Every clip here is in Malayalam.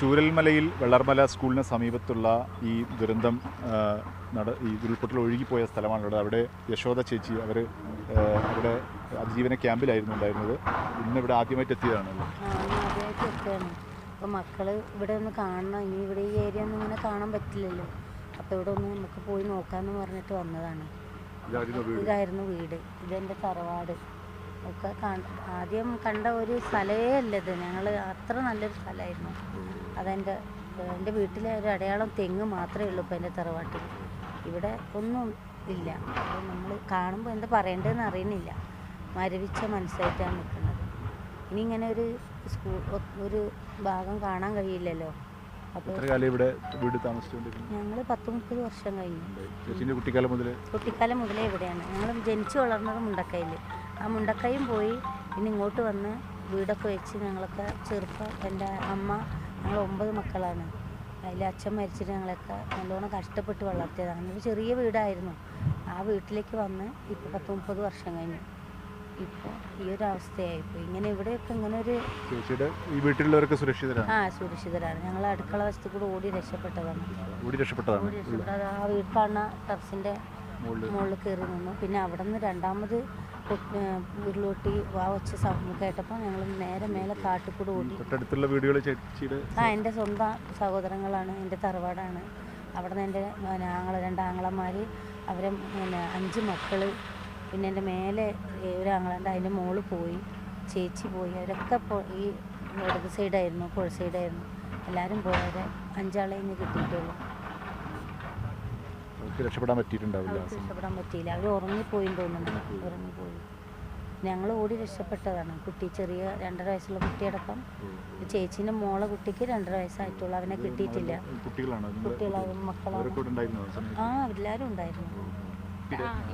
ചൂരൽമലയിൽ വെള്ളർമല സ്കൂളിന് സമീപത്തുള്ള ഈ ദുരന്തം ഈ ഉരുൾപൊട്ടൽ ഒഴുകിപ്പോയ സ്ഥലമാണുള്ളത്. അവിടെ യശോദ ചേച്ചി അവിടെ അതിജീവന ക്യാമ്പിലായിരുന്നു ഉണ്ടായിരുന്നത്. ഇന്നിവിടെ ആദ്യമായിട്ട് എത്തിയതാണല്ലോ. ആദ്യമായിട്ട് എത്തുകയാണ്. അപ്പോൾ മക്കൾ ഇവിടെ ഒന്ന് കാണണം, ഇനി ഇവിടെ ഈ ഏരിയ ഒന്നും ഇങ്ങനെ കാണാൻ പറ്റില്ലല്ലോ. അപ്പോൾ ഇവിടെ ഒന്ന് നമുക്ക് പോയി നോക്കാമെന്ന് പറഞ്ഞിട്ട് വന്നതാണ്. ഇതായിരുന്നു വീട്, ഇതെൻ്റെ തറവാട് ഒക്കെ ആദ്യം കണ്ട ഒരു സ്ഥലമേ അല്ലത്. ഞങ്ങൾ അത്ര നല്ലൊരു സ്ഥലമായിരുന്നു. എൻ്റെ വീട്ടിലെ ഒരു അടയാളം തെങ്ങ് മാത്രമേ ഉള്ളൂ. ഇപ്പോൾ എൻ്റെ തറവാട്ടിൽ ഇവിടെ ഒന്നും ഇല്ല. അപ്പോൾ നമ്മൾ കാണുമ്പോൾ എന്താ പറയേണ്ടതെന്ന് അറിയുന്നില്ല. മരവിച്ച മനസ്സായിട്ടാണ് നിൽക്കുന്നത്. ഇനി ഇങ്ങനെ ഒരു ഭാഗം കാണാൻ കഴിയില്ലല്ലോ. അപ്പോൾ ഞങ്ങൾ 10-30 വർഷം കഴിഞ്ഞു. കുട്ടിക്കാലം മുതലേ ഇവിടെയാണ്. ഞങ്ങൾ ജനിച്ചു വളർന്നത് മുണ്ടക്കയിൽ. ആ മുണ്ടക്കയും പോയി പിന്നെ ഇങ്ങോട്ട് വന്ന് വീടൊക്കെ വെച്ച് ഞങ്ങളൊക്കെ ചെറുപ്പം. എൻ്റെ അമ്മ, ഞങ്ങൾ 9 മക്കളാണ്. അതിൽ അച്ഛൻ മരിച്ചിട്ട് ഞങ്ങളൊക്കെ നല്ലോണം കഷ്ടപ്പെട്ട് വളർത്തിയതാണ്. ഒരു ചെറിയ വീടായിരുന്നു. ആ വീട്ടിലേക്ക് വന്ന് ഇപ്പോൾ 10-30 വർഷം കഴിഞ്ഞു. ഇപ്പോൾ ഈ ഒരു അവസ്ഥയായിപ്പോൾ ഇങ്ങനെ ഇവിടെയൊക്കെ ഇങ്ങനെ ഒരു സുരക്ഷിതരാണ്. ഞങ്ങൾ അടുക്കള വശത്ത് കൂടെ ഓടി രക്ഷപ്പെട്ടതാണ്. ആ വീട് കാണുന്ന ടെറസിൻ്റെ മുകളിൽ കയറി നിന്നു. പിന്നെ അവിടെ നിന്ന് രണ്ടാമത് ഉരുളൊട്ടി ഒച്ച സൗണ്ട് കേട്ടപ്പോൾ ഞങ്ങൾ നേരെ മേലെ കാട്ടിൽ ഓടി. എൻ്റെ സ്വന്തം സഹോദരങ്ങളാണ്, എൻ്റെ തറവാടാണ്. അവിടെ നിന്ന് എൻ്റെ 2 ആങ്ങളമാർ, അവരെ 5 മക്കൾ, പിന്നെ എൻ്റെ മേലെ ഒരു ആങ്ങളുണ്ട്, അതിൻ്റെ മോള് പോയി, ചേച്ചി പോയി. അവരൊക്കെ ഈ ഇടത് സൈഡായിരുന്നു, പുഴ സൈഡായിരുന്നു. എല്ലാവരും പോയവരെ 5 ആളെ ഇന്ന് കിട്ടിയിട്ടുള്ളൂ. രക്ഷപ്പെടാൻ പറ്റിയില്ല. അവർ ഉറങ്ങിപ്പോയി തോന്നുന്നുണ്ട്. ഉറങ്ങിപ്പോയി. ഞങ്ങൾ ഓടി രക്ഷപ്പെട്ടതാണ്. കുട്ടി ചെറിയ 2.5 വയസ്സുള്ള കുട്ടിയടക്കം. ചേച്ചീൻ്റെ മോളെ കുട്ടിക്ക് 2.5 വയസ്സായിട്ടുള്ളൂ. അവനെ കിട്ടിയിട്ടില്ല. കുട്ടികളാണ്, മക്കളാണ്. എല്ലാവരും ഉണ്ടായിരുന്നു.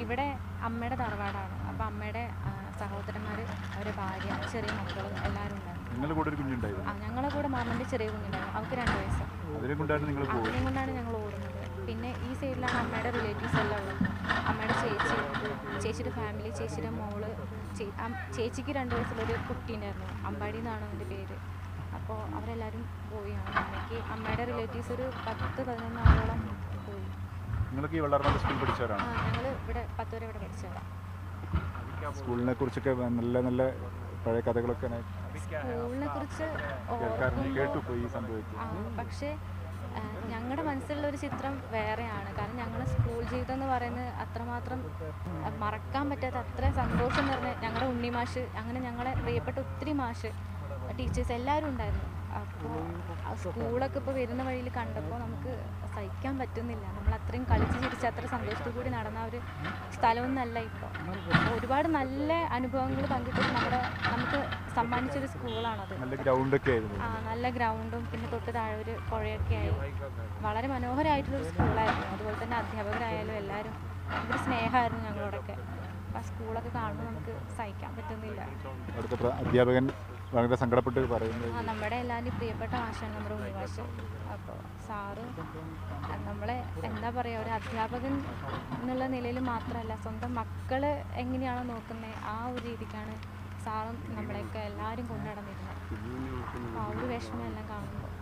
ഇവിടെ അമ്മയുടെ തറവാടാണ്. അപ്പോൾ അമ്മയുടെ സഹോദരന്മാർ, അവരുടെ ഭാര്യ, ചെറിയ മക്കൾ എല്ലാവരും ഉണ്ടായിരുന്നു. ഞങ്ങളെ കൂടെ മാമൻ്റെ ചെറിയ കുഞ്ഞുണ്ടായിരുന്നു. അവർക്ക് 2 വയസ്സ്. അതിനെ കൊണ്ടാണ് ഞങ്ങൾ ഓടുന്നത്. പിന്നെ ഈ സൈഡിലാണ് അമ്മയുടെ റിലേറ്റീവ്സ് എല്ലാം ഉള്ളത്. അമ്മയുടെ ചേച്ചിയുടെ ഫാമിലി, ചേച്ചിയുടെ മോള്, ചേച്ചിക്ക് 2 വയസ്സുള്ളൊരു കുട്ടീണ്ടായിരുന്നു. അമ്പാടി എന്നാണ് അവൻ്റെ പേര്. അപ്പോൾ അവരെല്ലാവരും പോയാണ്. അമ്മയുടെ റിലേറ്റീവ്സ് ഒരു 10-11 ആളോളം പോയി. ഞങ്ങൾ ഇവിടെ 10 വരെ ഇവിടെ പഠിച്ചതാണ്. സ്കൂളിനെ കുറിച്ചൊക്കെ നല്ല നല്ല പഴയ കഥകളൊക്കെ സ്കൂളിനെ കുറിച്ച് പക്ഷേ ഞങ്ങളുടെ മനസ്സിലുള്ള ഒരു ചിത്രം വേറെയാണ്. കാരണം ഞങ്ങളുടെ സ്കൂൾ ജീവിതം എന്ന് പറയുന്നത് അത്രമാത്രം മറക്കാൻ പറ്റാത്ത അത്ര സന്തോഷം നിറഞ്ഞ ഞങ്ങളുടെ ഉണ്ണിമാഷ്, അങ്ങനെ ഞങ്ങളെ പ്രിയപ്പെട്ട ഒത്തിരി മാഷ്, ടീച്ചേഴ്സ് എല്ലാവരും ഉണ്ടായിരുന്നു. അപ്പോൾ ആ സ്കൂളൊക്കെ ഇപ്പോൾ വരുന്ന വഴിയിൽ കണ്ടപ്പോൾ നമുക്ക് സഹിക്കാൻ പറ്റുന്നില്ല. നമ്മൾ അത്രയും കളിച്ച് ചിരിച്ച് അത്ര സന്തോഷത്തോടു കൂടി നടന്ന ഒരു സ്ഥലമൊന്നുമല്ല ഇപ്പോൾ. ഒരുപാട് നല്ല അനുഭവങ്ങൾ പങ്കിട്ട് നമുക്ക് സമ്മാനിച്ചൊരു സ്കൂളാണത്. നല്ല ഗ്രൗണ്ടും പിന്നെ തൊട്ട് താഴെ ഒരു പുഴയൊക്കെ ആയി വളരെ മനോഹരമായിട്ടുള്ളൊരു സ്കൂളായിരുന്നു. അതുപോലെ തന്നെ അധ്യാപകരായാലും എല്ലാവരും ഭയങ്കര സ്നേഹമായിരുന്നു ഞങ്ങളോടൊക്കെ. അപ്പോൾ ആ സ്കൂളൊക്കെ കാണുമ്പോൾ നമുക്ക് സഹിക്കാൻ പറ്റുന്നില്ല. അധ്യാപകൻ വളരെ സങ്കടപ്പെട്ട് പറയുന്നത് നമ്മുടെ എല്ലാവരും പ്രിയപ്പെട്ട മാഷാണ് നമ്മുടെ ഉണ്ണിമാഷ്. അപ്പോൾ സാറ് നമ്മളെ എന്താ പറയുക, ഒരു അധ്യാപകൻ എന്നുള്ള നിലയിൽ മാത്രമല്ല, സ്വന്തം മക്കൾ എങ്ങനെയാണോ നോക്കുന്നത് ആ ഒരു രീതിക്കാണ് സാറും നമ്മളെയൊക്കെ എല്ലാവരും കൊണ്ടുനടന്നിരുന്നത്. ആ ഒരു വിഷമം എല്ലാം കാണുമ്പോൾ